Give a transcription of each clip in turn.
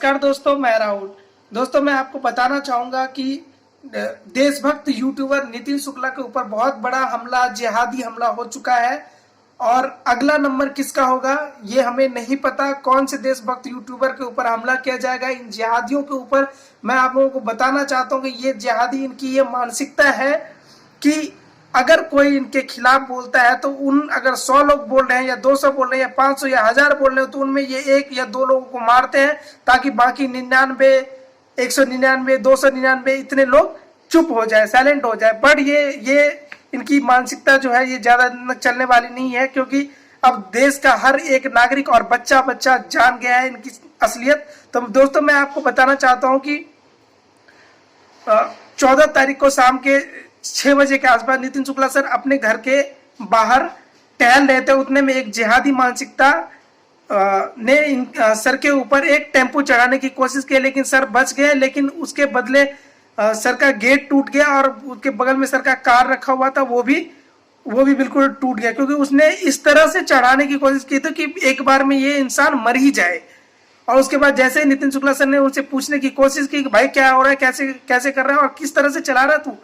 नमस्कार दोस्तों, मैं राहुल। दोस्तों, मैं आपको बताना चाहूंगा कि देशभक्त यूट्यूबर नितिन शुक्ला के ऊपर बहुत बड़ा हमला, जिहादी हमला हो चुका है और अगला नंबर किसका होगा ये हमें नहीं पता। कौन से देशभक्त यूट्यूबर के ऊपर हमला किया जाएगा, इन जिहादियों के ऊपर मैं आप लोगों को बताना चाहता हूं कि ये जिहादी, इनकी ये मानसिकता है कि अगर कोई इनके खिलाफ बोलता है तो अगर 100 लोग बोल रहे हैं या 200 बोल रहे हैं या 500 या 1000 बोल रहे हैं तो उनमें ये 1 या 2 लोगों को मारते हैं ताकि बाकी 99, 199, 299 इतने लोग चुप हो जाए, साइलेंट हो जाए। बट ये इनकी मानसिकता जो है ये ज्यादा दिन तक चलने वाली नहीं है, क्योंकि अब देश का हर एक नागरिक और बच्चा बच्चा जान गया है इनकी असलियत। तो दोस्तों, मैं आपको बताना चाहता हूं कि 14 तारीख को शाम के 6 बजे के आसपास नितिन शुक्ला सर अपने घर के बाहर टहल रहे थे। उतने में एक जिहादी मानसिकता ने सर के ऊपर एक टेम्पो चढ़ाने की कोशिश की, लेकिन सर बच गए। लेकिन उसके बदले सर का गेट टूट गया और उसके बगल में सर का कार रखा हुआ था, वो भी बिल्कुल टूट गया, क्योंकि उसने इस तरह से चढ़ाने की कोशिश की थी कि एक बार में ये इंसान मर ही जाए। और उसके बाद जैसे ही नितिन शुक्ला सर ने उनसे पूछने की कोशिश की कि भाई क्या हो रहा है, कैसे कैसे कर रहा है और किस तरह से चला रहा है तू,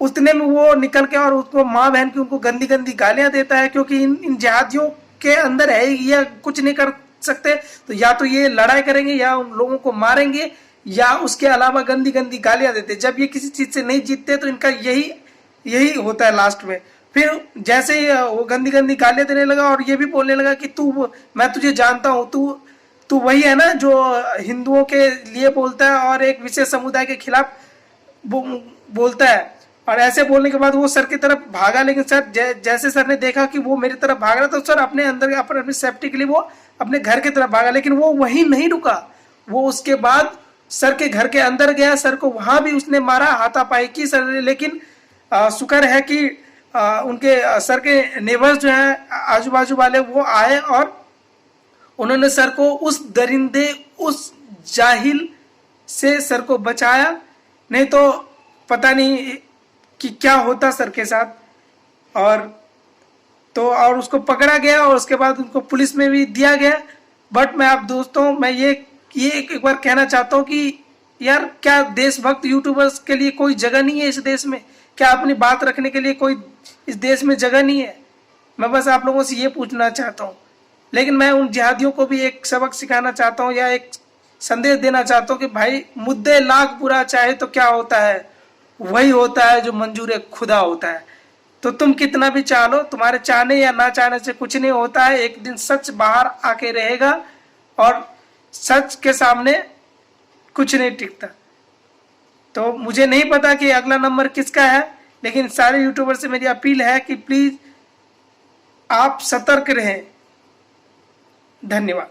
उतने में वो निकल के और उसको माँ बहन की उनको गंदी गंदी गालियां देता है। क्योंकि इन जिहादियों के अंदर है ये कुछ नहीं कर सकते, तो या तो ये लड़ाई करेंगे या उन लोगों को मारेंगे या उसके अलावा गंदी गंदी गालियां देते। जब ये किसी चीज से नहीं जीतते तो इनका यही होता है लास्ट में। फिर जैसे ही वो गंदी गंदी गालियां देने लगा और ये भी बोलने लगा कि मैं तुझे जानता हूँ, तू वही है ना जो हिंदुओं के लिए बोलता है और एक विशेष समुदाय के खिलाफ बोलता है। और ऐसे बोलने के बाद वो सर की तरफ भागा, लेकिन सर जैसे सर ने देखा कि वो मेरी तरफ भाग रहा तो सर अपने अंदर अपनी सेफ्टी के लिए वो अपने घर की तरफ भागा। लेकिन वो वहीं नहीं रुका, वो उसके बाद सर के घर के अंदर गया। सर को वहां भी उसने मारा, हाथापाई की सर ने। लेकिन शुक्र है कि उनके सर के नेबर्स जो है आजू बाजू वाले वो आए और उन्होंने सर को उस दरिंदे, उस जाहिल से सर को बचाया। नहीं तो पता नहीं कि क्या होता सर के साथ। और उसको पकड़ा गया और उसके बाद उनको पुलिस में भी दिया गया। बट मैं आप दोस्तों, मैं ये एक बार कहना चाहता हूँ कि यार, क्या देशभक्त यूट्यूबर्स के लिए कोई जगह नहीं है इस देश में? क्या अपनी बात रखने के लिए कोई इस देश में जगह नहीं है? मैं बस आप लोगों से ये पूछना चाहता हूँ। लेकिन मैं उन जिहादियों को भी एक सबक सिखाना चाहता हूँ या एक संदेश देना चाहता हूँ कि भाई, मुद्दे लाख बुरा चाहे तो क्या होता है, वही होता है जो मंजूर खुदा होता है। तो तुम कितना भी चाह लो, तुम्हारे चाहने या ना चाहने से कुछ नहीं होता है। एक दिन सच बाहर आके रहेगा और सच के सामने कुछ नहीं टिकता। तो मुझे नहीं पता कि अगला नंबर किसका है, लेकिन सारे यूट्यूबर से मेरी अपील है कि प्लीज आप सतर्क रहें। धन्यवाद।